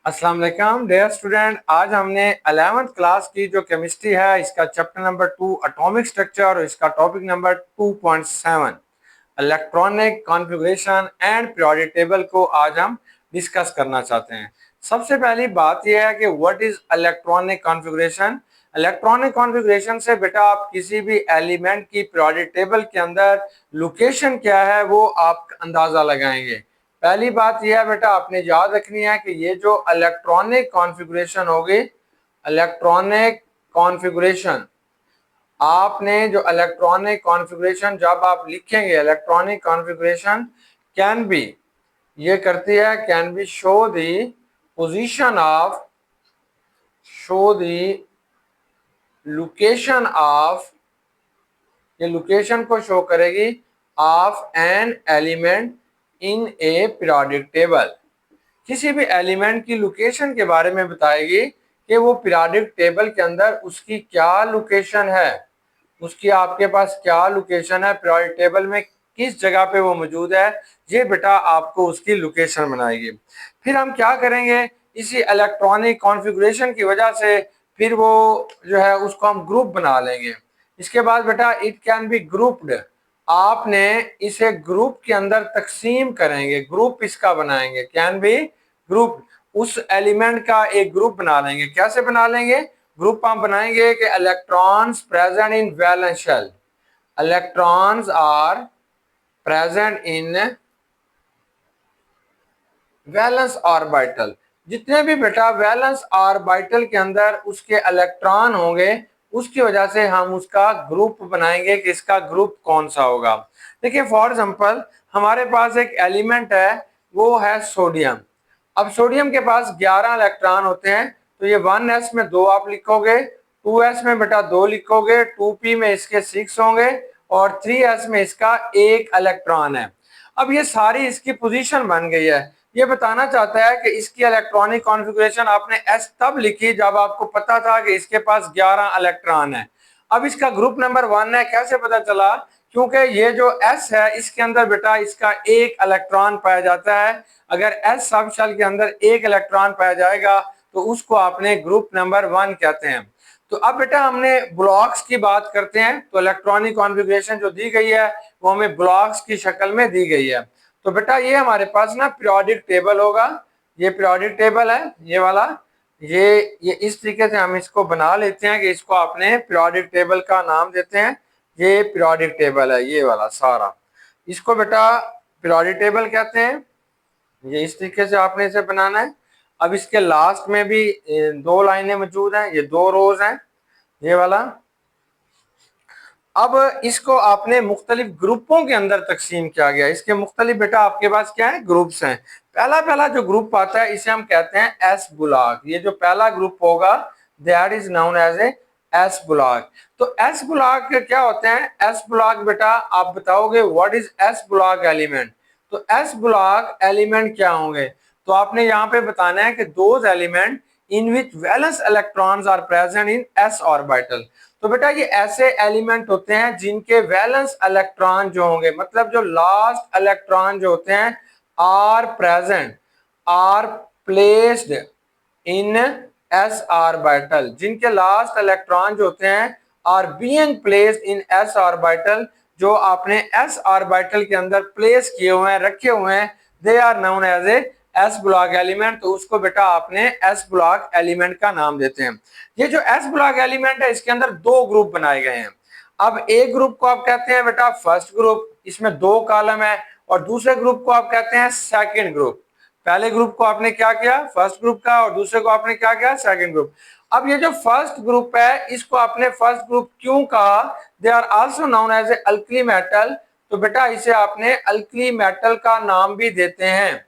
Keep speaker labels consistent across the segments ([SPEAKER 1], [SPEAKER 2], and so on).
[SPEAKER 1] अस्सलाम वालेकुम dear student. आज हमने 11th क्लास की जो केमिस्ट्री है इसका चैप्टर नंबर 2 एटॉमिक स्ट्रक्चर और इसका topic number 2.7 electronic configuration and periodic table को आज हम डिस्कस करना चाहते हैं। सबसे पहली बात यह है कि what is electronic configuration. Electronic configuration से बेटा आप किसी भी एलिमेंट की पीरियोडिक टेबल के अंदर लोकेशन क्या है वो आप अंदाजा लगाएंगे। पहली बात यह है बेटा आपने याद रखनी है कि ये जो इलेक्ट्रॉनिक कॉन्फ़िगरेशन होगी, इलेक्ट्रॉनिक कॉन्फ़िगरेशन, आपने जो इलेक्ट्रॉनिक कॉन्फ़िगरेशन जब आप लिखेंगे इलेक्ट्रॉनिक कॉन्फ़िगरेशन कैन बी, ये करती है can be show the position of, show the location of, ये लोकेशन को शो करेगी of an element in A periodic table. किसी भी एलिमेंट की लोकेशन के बारे में बताएगी कि वो पीरियोडिक टेबल के अंदर उसकी क्या लोकेशन है, उसकी आपके पास क्या लोकेशन है, पीरियोडिक टेबल में किस जगह पे वो मौजूद है, ये बेटा आपको उसकी लोकेशन बनाएगी। फिर हम क्या करेंगे, इसी इलेक्ट्रॉनिक कॉन्फ़िगरेशन की वजह से फिर वो जो है उसको हम ग्रुप बना लेंगे। इसके बाद बेटा इट कैन बी ग्रुप्ड, आपने इसे ग्रुप के अंदर तकसीम करेंगे, ग्रुप इसका बनाएंगे, कैन बी ग्रुप, उस एलिमेंट का एक ग्रुप बना लेंगे। कैसे बना लेंगे? ग्रुप हम बनाएंगे कि electrons present in valence shell, electrons are present in valence orbital, जितने भी बेटा वैलेंस ऑर्बिटल के अंदर उसके इलेक्ट्रॉन होंगे उसकी वजह से हम उसका ग्रुप बनाएंगे कि इसका ग्रुप कौन सा होगा। देखिए फॉर एग्जांपल हमारे पास एक एलिमेंट है वो है सोडियम। अब सोडियम के पास 11 इलेक्ट्रॉन होते हैं, तो ये 1s में 2 आप लिखोगे, 2s में बेटा 2 लिखोगे, 2p में इसके 6 होंगे और 3s में इसका 1 इलेक्ट्रॉन है। अब ये सारी इसकी पोजीशन बन गई है। ये बताना चाहता है कि इसकी इलेक्ट्रॉनिक कॉन्फ़िगरेशन आपने s तब लिखी जब आपको पता था कि इसके पास 11 इलेक्ट्रॉन है। अब इसका ग्रुप नंबर 1 है, कैसे पता चला? क्योंकि ये जो s है इसके अंदर बेटा इसका 1 इलेक्ट्रॉन पाया जाता है। अगर s सब शेल के अंदर 1 इलेक्ट्रॉन पाया जाएगा तो उसको आपने ग्रुप नंबर 1 कहते हैं। तो अब बेटा हमने ब्लॉक्स की बात करते हैं, तो इलेक्ट्रॉनिक कॉन्फ़िगरेशन जो दी गई है वो हमें ब्लॉक्स की शक्ल में दी गई है। तो बेटा ये हमारे पास ना पीरियोडिक टेबल होगा, ये पीरियोडिक टेबल है ये वाला, ये इस तरीके से हम इसको बना लेते हैं कि इसको आपने पीरियोडिक टेबल का नाम देते हैं। ये पीरियोडिक टेबल है ये वाला सारा, इसको बेटा पीरियोडिक टेबल कहते हैं। ये इस तरीके से आपने इसे बनाना है। अब इसके लास्ट में भी 2 लाइनें मौजूद हैं, ये 2 रोज हैं ये वाला। अब इसको आपने मुख्तलिफ ग्रुपों के अंदर तकसीम किया गया, इसके मुख्तलिफ बेटा आपके पास क्या है ग्रुप्स हैं। पहला जो ग्रुप आता है इसे हम कहते हैं एस ब्लॉक। ये जो पहला ग्रुप होगा that is known as a S block. तो एस ब्लॉक क्या होते हैं? एस ब्लॉक बेटा आप बताओगे what is S block element. तो एस ब्लॉक एलिमेंट क्या होंगे? तो आपने यहाँ पे बताना है कि those element in which valence electrons are present in S orbital. तो बेटा ये ऐसे एलिमेंट होते हैं जिनके वैलेंस इलेक्ट्रॉन जो होंगे, मतलब जो लास्ट इलेक्ट्रॉन जो होते हैं are present, are placed in S orbital, जिनके लास्ट इलेक्ट्रॉन जो होते हैं are being placed in S orbital, जो आपने एस ऑर्बिटल के अंदर प्लेस किए हुए हैं, रखे हुए हैं, they are known as a S block element. तो उसको बेटा आपने एस ब्लॉक एलिमेंट का नाम देते हैं। ये जो एस ब्लॉक एलिमेंट है इसके अंदर 2 ग्रुप बनाए गए हैं। अब एक ग्रुप को आप कहते हैं बेटा फर्स्ट ग्रुप, इसमें 2 कॉलम है, और दूसरे ग्रुप को आप कहते हैं सेकंड ग्रुप। पहले ग्रुप को आपने क्या किया फर्स्ट ग्रुप का, और दूसरे को आपने क्या किया सेकंड ग्रुप। अब ये जो फर्स्ट ग्रुप है इसको आपने फर्स्ट ग्रुप क्यों कहा? They are also known as a alkali metal. तो बेटा इसे आपने अल्कली मेटल का नाम भी देते हैं।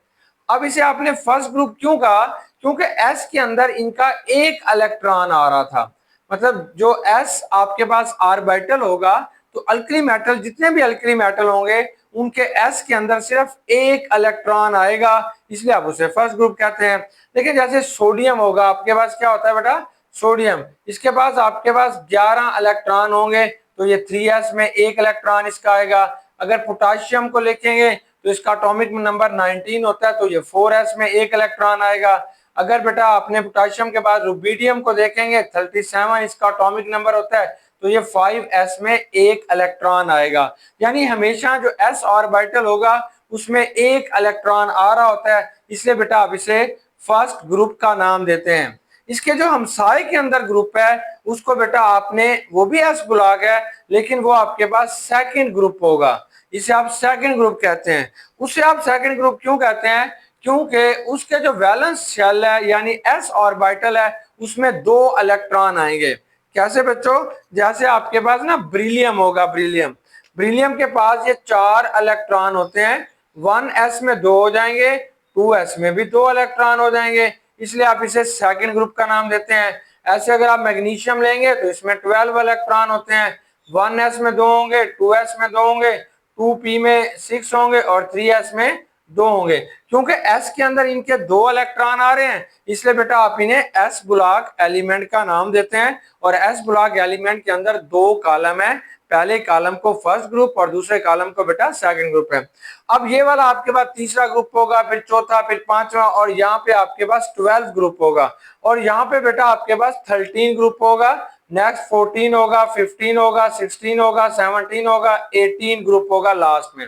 [SPEAKER 1] अब इसे आपने फर्स्ट ग्रुप क्यों कहा? क्योंकि S के अंदर इनका 1 इलेक्ट्रॉन आ रहा था, मतलब जो S आपके पास ऑर्बिटल होगा तो अल्कली मेटल, जितने भी अल्कली मेटल होंगे उनके S के अंदर सिर्फ 1 इलेक्ट्रॉन आएगा, इसलिए आप उसे फर्स्ट ग्रुप कहते हैं। लेकिन जैसे सोडियम होगा, आपके पास क्या होता है बेटा सोडियम, इसके पास आपके पास 11 इलेक्ट्रॉन होंगे, तो ये 3s में 1 इलेक्ट्रॉन इसका आएगा। अगर पोटाशियम को लिखेंगे तो इसका एटॉमिक नंबर 19 होता है, तो ये 4s में 1 इलेक्ट्रॉन आएगा। अगर बेटा आपने पोटेशियम के बाद रुबिडियम को देखेंगे 37 इसका एटॉमिक नंबर होता है, तो ये 5s में एक इलेक्ट्रॉन आएगा। यानी हमेशा जो s ऑर्बिटल होगा उसमें एक इलेक्ट्रॉन आ रहा होता है, इसलिए बेटा आप इसे फर्स्ट ग्रुप का नाम देते हैं। इसके जो हमसाए के अंदर ग्रुप है उसको बेटा आपने, वो भी s ब्लॉक है लेकिन वो आपके पास सेकंड ग्रुप होगा, इसे आप सेकंड ग्रुप कहते हैं। उसे आप सेकंड ग्रुप क्यों कहते हैं? क्योंकि उसके जो वैलेंस शेल है यानी s ऑर्बिटल है उसमें दो इलेक्ट्रॉन आएंगे। कैसे बच्चों? जैसे आपके पास ना ब्रिलियम होगा, ब्रिलियम के पास ये 4 इलेक्ट्रॉन होते हैं, 1s में 2 हो जाएंगे, 2s में भी 2 इलेक्ट्रॉन हो जाएंगे, इसलिए आप इसे सेकंड ग्रुप का नाम देते हैं। ऐसे अगर आप मैग्नीशियम लेंगे तो इसमें 12 इलेक्ट्रॉन होते हैं, 1s में 2 होंगे, 2s में 2 होंगे, 2p में 6 होंगे और 3s में 2 होंगे। क्योंकि s के अंदर इनके 2 इलेक्ट्रॉन आ रहे हैं इसलिए बेटा आप इन्हें s ब्लॉक एलिमेंट का नाम देते हैं। और s ब्लॉक एलिमेंट के अंदर 2 कॉलम है, पहले कॉलम को फर्स्ट ग्रुप और दूसरे कॉलम को बेटा सेकंड ग्रुप है। अब ये वाला आपके पास तीसरा ग्रुप होगा, फिर चौथा, फिर पांचवा और यहाँ पे आपके पास 12 ग्रुप होगा और यहाँ पे बेटा आपके पास 13 ग्रुप होगा, नेक्स्ट 14 होगा, 15 होगा, 16 होगा, 17 होगा, 18 ग्रुप होगा लास्ट में।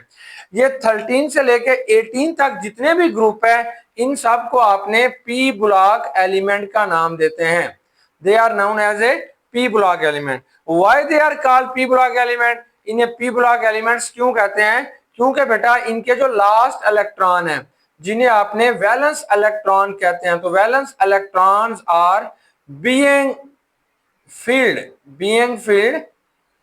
[SPEAKER 1] ये 13 से लेके 18 तक जितने भी ग्रुप है इन सब को आपने पी ब्लॉक एलिमेंट का नाम देते हैं। They are known as a P block element. Why they are called P block element? इन्हें पी ब्लॉक एलिमेंट्स क्यों कहते हैं? क्योंकि बेटा इनके जो लास्ट इलेक्ट्रॉन है जिन्हें आपने वैलेंस इलेक्ट्रॉन कहते हैं, तो valence electrons are being filled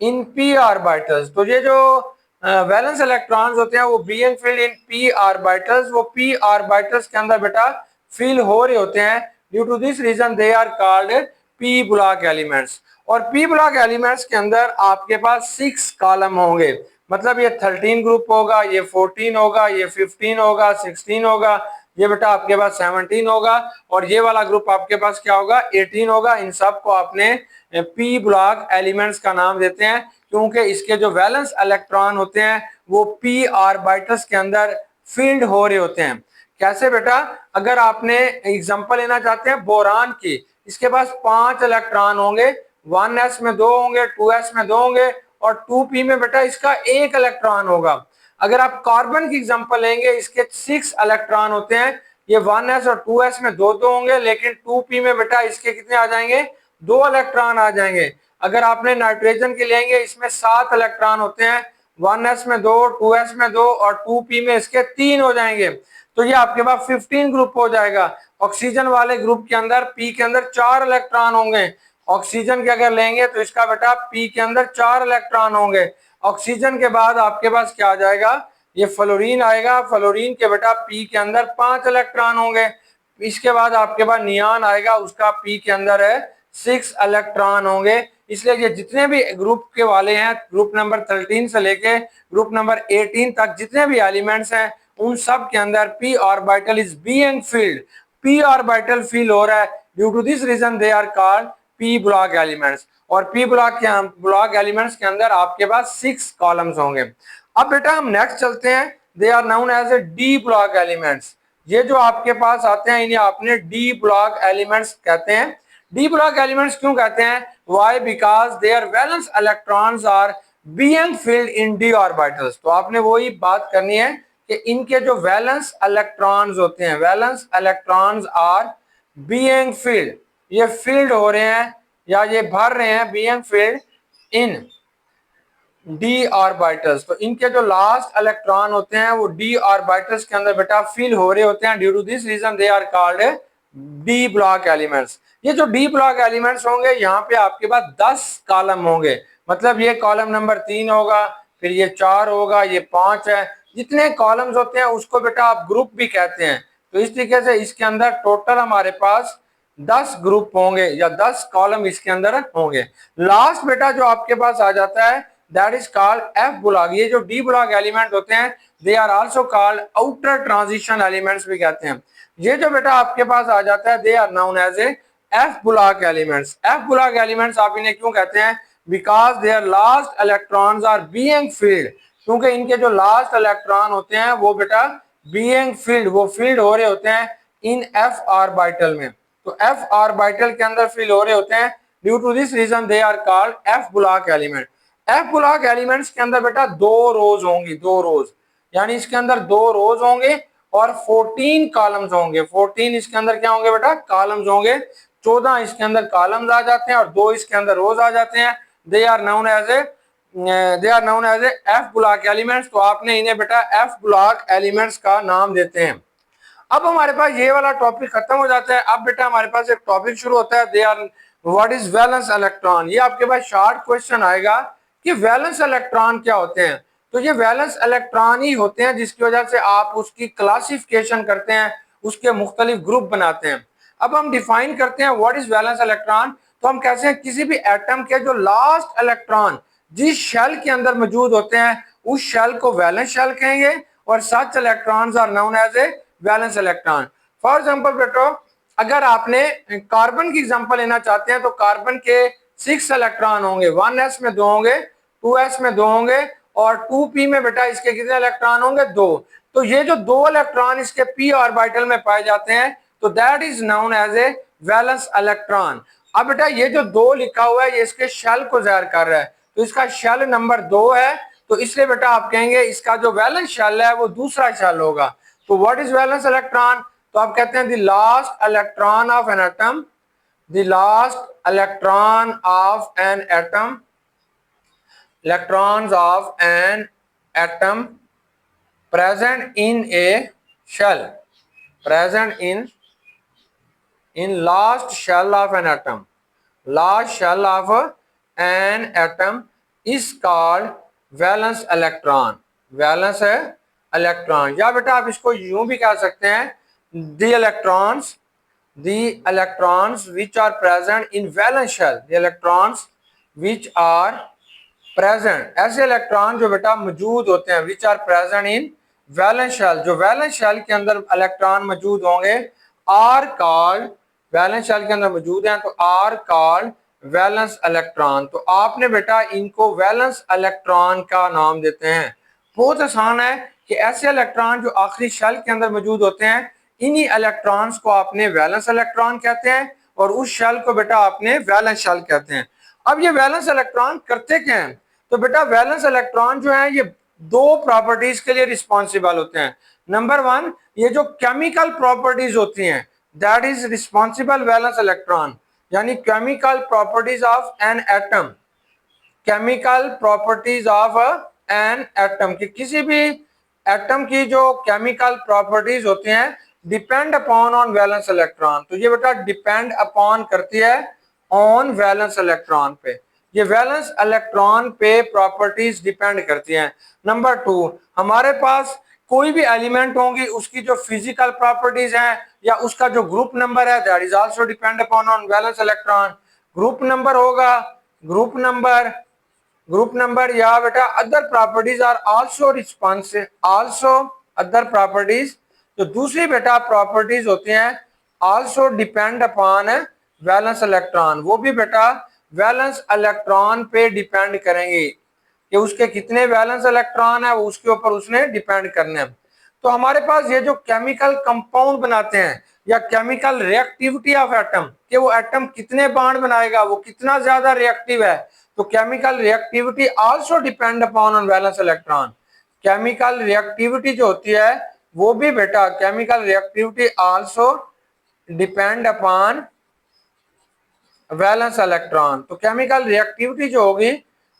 [SPEAKER 1] in P orbitals. तो ये जो वैलेंस इलेक्ट्रॉन्स होते हैं वो being filled in P orbitals, वो पी ऑर्बिटल्स के अंदर बेटा फील हो रहे होते हैं। Due to this reason they are called P block elements. और पी ब्लॉक एलिमेंट्स के अंदर आपके पास 6 कॉलम होंगे, मतलब ये 13 ग्रुप होगा, ये 14 होगा, ये 15 होगा, 16 होगा, ये बेटा आपके पास 17 होगा और ये वाला ग्रुप आपके पास क्या होगा? 18 होगा। इन सब को आपने पी ब्लॉक एलिमेंट्स का नाम देते हैं क्योंकि इसके जो वैलेंस इलेक्ट्रॉन होते हैं वो पी ऑर्बिटल्स के अंदर फील्ड हो रहे होते हैं। कैसे बेटा? अगर आपने एग्जांपल लेना चाहते हैं बोरान की, इसके पास 5 इलेक्ट्रॉन होंगे, 1s में 2 होंगे, 2s में 2 होंगे और 2p में बेटा इसका 1 इलेक्ट्रॉन होगा। अगर आप कार्बन की एग्जांपल लेंगे, इसके 6 इलेक्ट्रॉन होते हैं, ये 1s और 2s में 2 होंगे लेकिन 2p में बेटा इसके कितने आ जाएंगे? 2 इलेक्ट्रॉन आ जाएंगे। अगर आपने नाइट्रोजन के लेंगे, इसमें 7 इलेक्ट्रॉन होते हैं, 1s में 2, 2s में 2 और 2p में इसके 3 हो जाएंगे, तो ये आपके पास 15 ग्रुप हो जाएगा। ऑक्सीजन वाले ग्रुप के अंदर पी के अंदर 4 इलेक्ट्रॉन होंगे, ऑक्सीजन के अगर लेंगे तो इसका बेटा पी के अंदर 4 इलेक्ट्रॉन होंगे। ऑक्सीजन के बाद आपके पास क्या आ जाएगा? ये फ्लोरीन आएगा, फ्लोरीन के बेटा पी के अंदर 5 इलेक्ट्रॉन होंगे। इसके बाद आपके पास नियान आएगा, उसका पी के अंदर है 6 इलेक्ट्रॉन होंगे। इसलिए ये जितने भी ग्रुप के वाले हैं, ग्रुप नंबर 13 से लेके ग्रुप नंबर 18 तक जितने भी एलिमेंट्स हैं उन सब के अंदर P orbital is being filled, P orbital fill हो रहा है। Due to this reason they are called P block elements. और पी ब्लॉक एलिमेंट्स के अंदर आपके पास 6 कॉलम्स होंगे। अब बेटा हम नेक्स्ट चलते हैं, they are known as a D block elements. ये जो आपके पास आते हैं इन्हें आपने डी ब्लॉक एलिमेंट्स कहते हैं। डी ब्लॉक एलिमेंट्स क्यों कहते हैं? Why? Because their valence electrons are being filled in D orbitals. तो आपने वही बात करनी है कि इनके जो वैलेंस इलेक्ट्रॉन्स होते हैं, valence electrons are being filled, ये फील्ड हो रहे हैं या ये भर रहे हैं, being filled in D orbitals. तो इनके जो लास्ट इलेक्ट्रॉन होते हैं वो डी ऑर्बिटल्स के अंदर बेटा फील हो रहे होते हैं। Due to this reason they are called D block elements. ये जो डी ब्लॉक एलिमेंट्स होंगे यहाँ पे आपके पास 10 कॉलम होंगे, मतलब ये कॉलम नंबर 3 होगा, फिर ये 4 होगा, ये 5 है। जितने कॉलम्स होते हैं उसको बेटा आप ग्रुप भी कहते हैं। तो इस तरीके से इसके अंदर टोटल हमारे पास 10 ग्रुप होंगे या 10 कॉलम इसके अंदर होंगे। लास्ट बेटा जो आपके पास आ जाता है that is called F block. ये जो डी ब्लॉक एलिमेंट होते हैं they are also called outer transition elements भी कहते हैं। ये जो बेटा आपके पास आ जाता है they are known as a F block elements. F block elements आप इन्हें क्यों कहते हैं? Because their last electrons are being filled, क्योंकि इनके जो लास्ट इलेक्ट्रॉन होते हैं वो बेटा बीइंग फील्ड, वो फील्ड हो रहे होते हैं इन एफ ऑर्बिटल में। तो एफ ऑर्बिटल के अंदर फिल हो रहे होते हैं, due to this reason they are called F block element. F block elements के अंदर बेटा दो रोज होंगी, दो रोज, यानी इसके अंदर दो रोज होंगे और 14 कॉलम्स होंगे। 14 इसके अंदर क्या होंगे बेटा, कॉलम्स होंगे। 14 इसके अंदर कॉलम्स आ जाते हैं और दो इसके अंदर रोज आ जाते हैं। They are known as a F block elements. तो आपने इन्हें बेटा एफ ब्लॉक एलिमेंट्स का नाम देते हैं। अब हमारे पास ये वाला टॉपिक खत्म हो जाता है। अब बेटा हमारे पास एक टॉपिक शुरू होता है, they are what is valence electron. ये आपके पास शॉर्ट क्वेश्चन आएगा कि वैलेंस इलेक्ट्रॉन क्या होते हैं। तो ये वैलेंस इलेक्ट्रॉन ही होते हैं जिसकी वजह से आप उसकी क्लासिफिकेशन करते हैं, उसके मुख्तलिफ ग्रुप बनाते हैं। अब हम डिफाइन करते हैं व्हाट इज वैलेंस इलेक्ट्रॉन। तो हम कहते हैं किसी भी एटम के जो लास्ट इलेक्ट्रॉन जिस शेल के अंदर मौजूद होते हैं उस शेल को वैलेंस शेल कहेंगे और such electrons are known as a valence electron. For example बेटो, अगर आपने कार्बन की एग्जांपल लेना चाहते हैं तो कार्बन के 6 इलेक्ट्रॉन होंगे, 1s में 2 होंगे, 2s में 2 होंगे और 2p में बेटा इसके कितने इलेक्ट्रॉन होंगे, 2। तो ये जो 2 इलेक्ट्रॉन इसके p ऑर्बिटल में पाए जाते हैं तो that is known as a valence electron. अब बेटा ये जो 2 लिखा हुआ है ये इसके शेल को जाहिर कर रहा है, तो इसका शेल नंबर 2 है, तो इसलिए बेटा आप कहेंगे इसका जो वैलेंस शेल है वो दूसरा शेल होगा। तो व्हाट इज वैलेंस इलेक्ट्रॉन, तो आप कहते हैं the last electron of an atom, the last electron of an atom, electrons of an atom present in a shell, present in last shell of an atom, last shell of an atom is called valence electron, valence electron। या बेटा आप इसको यूं भी कह सकते हैं the electrons which are present in valence shell, the electrons which are present, ऐसे इलेक्ट्रॉन जो बेटा मौजूद होते हैं which are present in valence shell, जो वैलेंस शेल के अंदर इलेक्ट्रॉन मौजूद होंगे आर कॉल्ड, वैलेंस शेल के अंदर मौजूद हैं तो आर कॉल्ड वैलेंस इलेक्ट्रॉन। तो आपने बेटा इनको वैलेंस इलेक्ट्रॉन का नाम देते हैं। बहुत आसान है कि ऐसे इलेक्ट्रॉन जो आखिरी शेल के अंदर मौजूद होते हैं इन्हीं इलेक्ट्रॉन्स को आपने वैलेंस इलेक्ट्रॉन कहते हैं और उस शेल को बेटा आपने वैलेंस शेल कहते हैं। अब ये वैलेंस इलेक्ट्रॉन करते क्या हैं, तो बेटा वैलेंस इलेक्ट्रॉन जो है ये दो प्रॉपर्टीज के लिए रिस्पॉन्सिबल होते हैं। नंबर 1, ये जो केमिकल प्रॉपर्टीज होती हैं that is responsible valence electron, यानी chemical properties of an atom, chemical properties of an atom की किसी भी एटम की जो केमिकल प्रॉपर्टीज होती हैं depend upon on valence electron. तो ये बेटा डिपेंड अपॉन करती है ऑन वैलेंस इलेक्ट्रॉन पे, ये वैलेंस इलेक्ट्रॉन पे प्रॉपर्टीज डिपेंड करती हैं। नंबर 2, हमारे पास कोई भी एलिमेंट होंगी उसकी जो फिजिकल प्रॉपर्टीज हैं या उसका जो ग्रुप नंबर है that is also depend upon on valence electron. Group number होगा, ग्रुप नंबर या बेटा other properties are also responsive, also other properties, तो दूसरी बेटा प्रॉपर्टीज होती हैं also depend upon valence electron, वो भी बेटा वैलेंस इलेक्ट्रॉन पे डिपेंड करेंगे कि उसके कितने वैलेंस इलेक्ट्रॉन है वो उसके ऊपर उसने डिपेंड करने हैं। तो हमारे पास ये जो केमिकल कंपाउंड बनाते हैं या केमिकल रिएक्टिविटी ऑफ एटम, कि वो एटम कितने बॉन्ड बनाएगा, वो कितना ज्यादा रिएक्टिव है, तो chemical reactivity also depend upon on valence electron. Chemical reactivity जो होती है वो भी बेटा chemical reactivity also depend upon valence electron. तो केमिकल रिएक्टिविटी जो होगी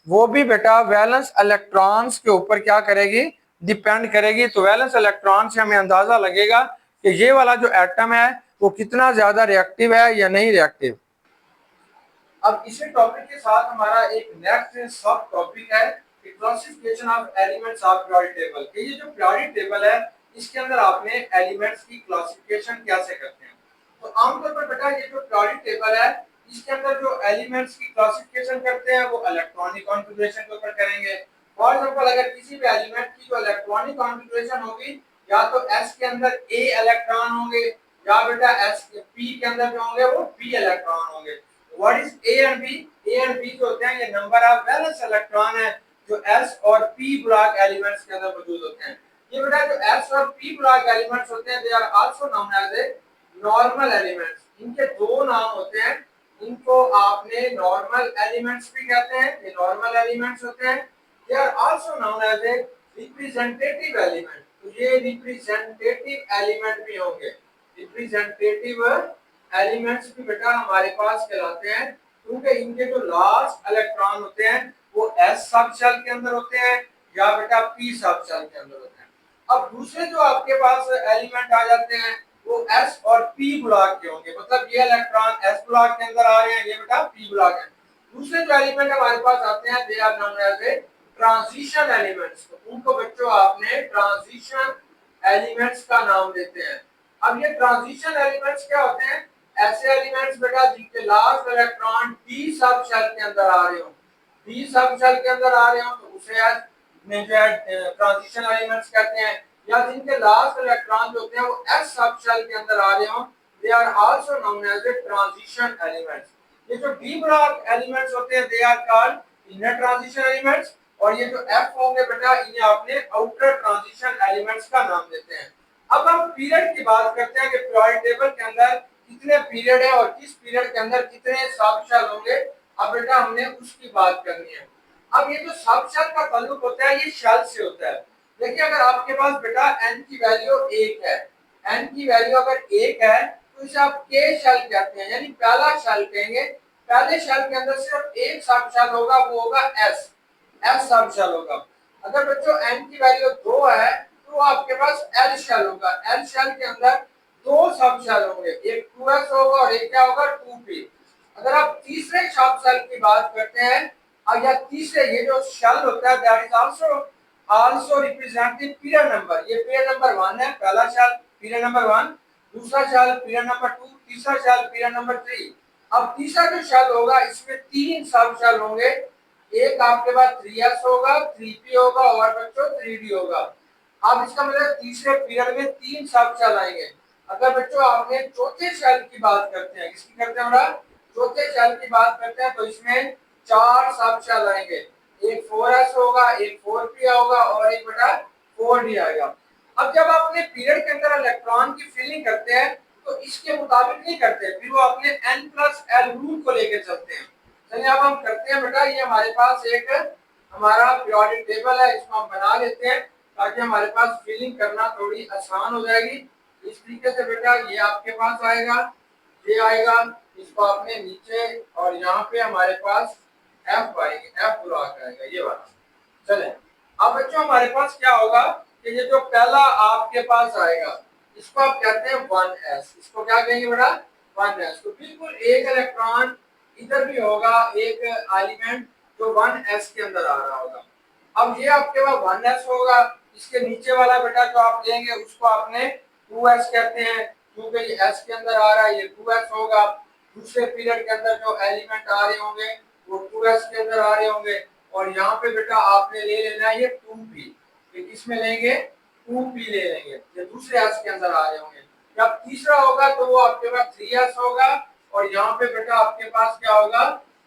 [SPEAKER 1] वो भी बेटा वैलेंस इलेक्ट्रॉन्स के ऊपर क्या करेगी, डिपेंड करेगी। तो वैलेंस इलेक्ट्रॉन से हमें अंदाजा लगेगा कि ये वाला जो एटम है वो कितना ज्यादा रिएक्टिव है या नहीं रिएक्टिव। अब इसी टॉपिक के साथ हमारा एक नेक्स्ट सब टॉपिक है classification of elements of periodic table. ये जो पीरियोडिक टेबल है इसके अंदर आपने एलिमेंट्स की क्लासिफिकेशन कैसे करते हैं। तो आमतौर पर बेटा ये जो पीरियोडिक टेबल है इसके अंदर जो एलिमेंट्स की क्लासिफिकेशन करते हैं वो इलेक्ट्रॉनिक कॉन्फ़िगरेशन के ऊपर करेंगे। फॉर एग्जांपल अगर किसी भी एलिमेंट की जो इलेक्ट्रॉनिक कॉन्फ़िगरेशन होगी या तो s के अंदर a इलेक्ट्रॉन होंगे या बेटा s p के अंदर जो होंगे वो p इलेक्ट्रॉन होंगे। What is a and b, a and b जो होते हैं ये नंबर ऑफ वैलेंस इलेक्ट्रॉन है जो s और p ब्लॉक एलिमेंट्स के अंदर मौजूद होते हैं। ये बेटा जो s और p ब्लॉक एलिमेंट्स होते हैं they are also known as a normal elements, इनके दो नाम होते हैं, इनको आपने नॉर्मल एलिमेंट्स भी कहते हैं, ये नॉर्मल एलिमेंट्स होते हैं। They are also known as a representative element, तो ये रिप्रेजेंटेटिव एलिमेंट भी होंगे। रिप्रेजेंटेटिव एलिमेंट्स भी बेटा हमारे पास कहलाते हैं, क्योंकि इनके जो लास्ट इलेक्ट्रॉन होते हैं वो s सब शेल के अंदर होते हैं या बेटा p सब शेल के अंदर होते हैं। अब दूसरे जो आपके पास एलिमेंट आ जाते हैं वो s और p ब्लॉक के होंगे, मतलब ये इलेक्ट्रॉन s ब्लॉक के अंदर आ रहे हैं, ये बेटा p ब्लॉक है। दूसरे जो एलिमेंट हमारे पास आते हैं they are known as a transition elements, तो उनको बच्चों आपने ट्रांजिशन एलिमेंट्स का नाम देते हैं। अब ये ट्रांजिशन एलिमेंट्स क्या होते हैं? ऐसे एलिमेंट्स बेटा जिनके last electron d subshell के अंदर आ रहे हो, d सब शेल के अंदर आ रहे हो तो उसे में जो है ट्रांजिशन एलिमेंट्स कहते हैं, या जिनके लास्ट इलेक्ट्रॉन जो होते हैं वो s सब शेल के अंदर आ रहे हो, they are also known as a transition elements. ये जो d ब्लॉक एलिमेंट्स होते हैं they are called inner transition elements, और ये जो f होंगे बेटा इन्हें आपने आउटर ट्रांजिशन एलिमेंट्स का नाम देते हैं। अब हम पीरियड की बात करते हैं कि पीरियोडिक टेबल के अंदर कितने पीरियड है और किस पीरियड के अंदर कितने सब शेल होंगे। अब बेटा हमने उसकी बात करनी है। अब ये जो सब शेल का ताल्लुक होता है ये शेल से होता है। देखिए अगर आपके पास बेटा n की वैल्यू 1 है, n की वैल्यू अगर 1 है तो इसे आप k शेल कहते हैं, यानी पहला शेल कहेंगे। पहले शेल के अंदर सिर्फ एक सब शेल होगा, वो होगा s सब शेल होगा। अगर बच्चों n की वैल्यू 2 है तो आपके पास l शेल होगा, l शेल के अंदर दो सब शेल होंगे, एक 2s होगा और एक क्या होगा 2p। अगर आप तीसरे सब शेल की बात करते हैं या तीसरे ये जो शेल होता है that is also representing period number, ये पीरियड नंबर 1 है, पहला शेल पीरियड नंबर 1, दूसरा शेल पीरियड नंबर 2, तीसरा शेल पीरियड नंबर 3। अब तीसरा जो शेल होगा इसमें तीन सब शेल होंगे, एक आपके पास 3s होगा, 3p होगा और बच्चों 3d होगा। अब इसका मतलब तीसरे पीरियड में तीन सब शेल आएंगे। अगर बच्चों आपने चौथे शेल की बात करते हैं, किसकी करते हैं बेटा? चौथे शेल की बात करते हैं तो इसमें चार सब शेल आएंगे, एक 4s होगा, एक 4p होगा और एक बेटा 4d आएगा। अब जब आपने पीरियड के अंदर इलेक्ट्रॉन की फिलिंग करते हैं तो इसके मुताबिक नहीं करते, फिर वो अपने n+l रूल को लेकर चलते हैं। चलिए अब हम करते हैं बेटा, ये हमारे पास एक हमारा पीरियोडिक टेबल है, इसको हम बना लेते हैं ताकि हमारे पास फिलिंग करना थोड़ी आसान हो जाएगी। इस तरीके से बेटा ये आपके पास आएगा, ये आएगा, इसको आपने नीचे और यहाँ पे हमारे पास f आएगी, f ब्लॉक आएगा ये वाला। चले अब बच्चों हमारे पास क्या होगा कि ये जो पहला आपके पास आएगा इसको आप कहते हैं 1s, इसको क्या कहेंगे बेटा? 1s। तो बिल्कुल एक इलेक्ट्रॉन इधर भी होगा, एक एलिमेंट जो 1s के अंदर आ रहा होगा। अब ये आपके पास 1s होगा, इसके नीचे वाला बेटा जो आप लेंगे उसको आपने 2s कहते हैं, क्योंकि ये s के अंदर आ रहा है, ये 2s होगा। दूसरे पीरियड के अंदर जो एलिमेंट आ रहे होंगे वो 2s के अंदर आ रहे होंगे, और यहाँ पे बेटा आपने ले लेना है ये 2p, ये किसमें लेंगे? 2p ले लेंगे, ये दूसरे s के अंदर आ रहे होंगे। जब तीसरा होगा तो वो आपके पास 3s होगा, और यहाँ पे बेटा आपके पास क्या होगा?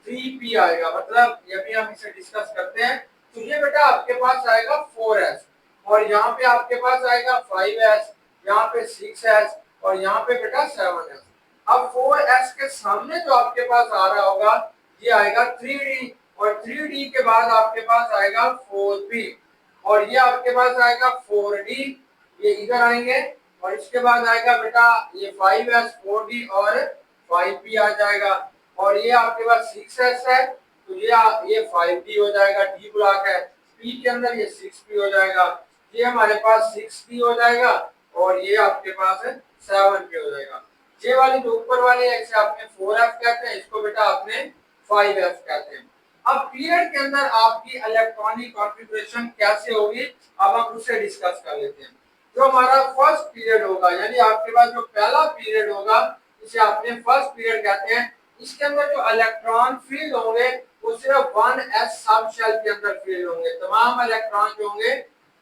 [SPEAKER 1] 3p आएगा। मतलब ये भी हम इसे डिस्कस करते हैं तो ये बेटा आपके पास आएगा 4s, और यहाँ पे आपके पास आएगा 5s, यहाँ पे 6s और यहाँ पे बेटा 7s। अब 4s के सामने जो आपके पास आ रहा होगा ये आएगा 3d, और 3d के बाद आपके पास आएगा 4p, और ये आपके पास आएगा 4d, ये इधर आएंगे, और इसके बाद आएगा बेटा ये 5s 4d और 5p आ जाएगा, और ये आपके पास 6s है तो ये 5d हो जाएगा, d ब्लॉक है, p के अंदर ये 6p हो जाएगा, ये हमारे पास 6d हो जाएगा, और ये आपके पास 7p हो जाएगा। ये वाली जो ऊपर वाली है इसे आपने 4f कहते हैं, इसको बेटा आपने 5f कहते हैं। अब पीरियड के अंदर आपकी इलेक्ट्रॉनिक कॉन्फ़िगरेशन कैसे होगी अब हम उसे डिस्कस कर लेते हैं। जो हमारा फर्स्ट पीरियड होगा, यानी आपके पास जो पहला पीरियड होगा इसे आपने फर्स्ट पीरियड कहते हैं। इसके अंदर जो इलेक्ट्रॉन फील्ड होंगे वो सिर्फ 1s सब शेल के अंदर फील्ड होंगे, तमाम इलेक्ट्रॉन जो होंगे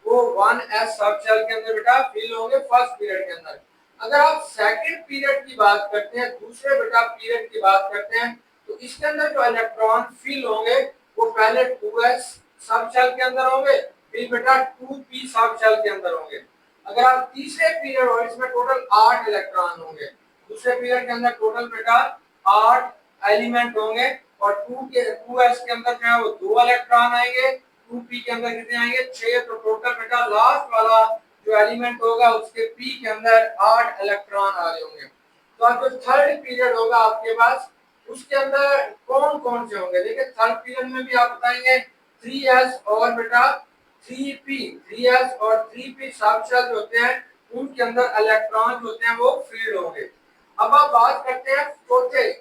[SPEAKER 1] वो 1s सब शेल के अंदर बेटा फील्ड होंगे फर्स्ट पीरियड के अंदर। अगर आप सेकंड पीरियड की बात करते हैं, दूसरे बेटा पीरियड की बात करते हैं, तो इसके अंदर जो इलेक्ट्रॉन फील्ड होंगे वो पहले 2s सब शेल के अंदर होंगे, फिर बेटा 2p सब शेल के अंदर होंगे। अगर आप तीसरे पीरियड और इसमें टोटल 8 इलेक्ट्रॉन होंगे, दूसरे पीरियड के अंदर टोटल बेटा 8 एलिमेंट होंगे और 2s के अंदर जो है वो 2 इलेक्ट्रॉन आएंगे, 2p के अंदर कितने आएंगे 6। तो टोटल बेटा लास्ट वाला जो एलिमेंट होगा उसके p के अंदर 8 इलेक्ट्रॉन आ रहे होंगे। तो अब जो थर्ड पीरियड होगा आपके पास उसके अंदर कौन कौन से होंगे, देखिए थर्ड पीरियड में भी आप बताएंगे 3s और बेटा 3p, 3s और 3p सब शेल होते हैं उनके अंदर इलेक्ट्रॉन होते हैं वो फील्ड होंगे। अब आप बात करते हैं चौथे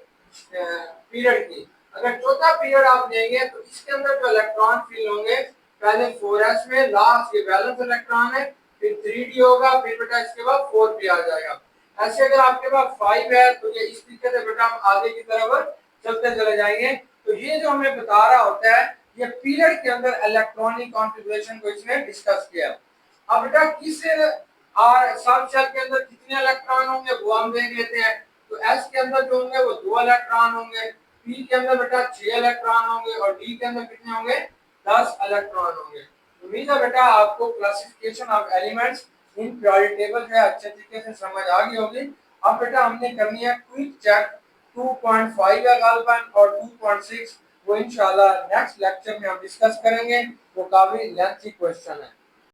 [SPEAKER 1] पीरियड की। अगर चौथा पीरियड आप लेंगे तो इसके अंदर जो इलेक्ट्रॉन फील्ड होंगे पहले 4s में लास्ट ये बैलेंस इलेक्ट्रॉन है, फिर 3d होगा, फिर बेटा इसके बाद 4p आ जाएगा। ऐसे अगर आपके पास 5 है तो ये इस तरीके से बेटा हम आगे की तरफ चलते चले जाएंगे। तो ये जो हमें बता रहा होता है ये पीरियड के अंदर इलेक्ट्रॉनिक कॉन्फ़िगरेशन को इसने डिस्कस किया। अब बेटा किस सब शेल के अंदर कितने इलेक्ट्रॉन होंगे वो हम देख लेते हैं। तो s के अंदर जो होंगे वो 2 इलेक्ट्रॉन होंगे, p के अंदर बेटा 6 इलेक्ट्रॉन होंगे और d के अंदर कितने होंगे 10 इलेक्ट्रॉन होंगे। उम्मीद है बेटा आपको classification of elements in periodic table जो है अच्छे तरीके से समझ आ गई होगी। अब बेटा हमने करनी है क्विक चेक 2.5 है गालबन और 2.6 वो इंशाल्लाह नेक्स्ट लेक्चर में हम डिस्कस करेंगे, वो काफी लेंथी क्वेश्चन है।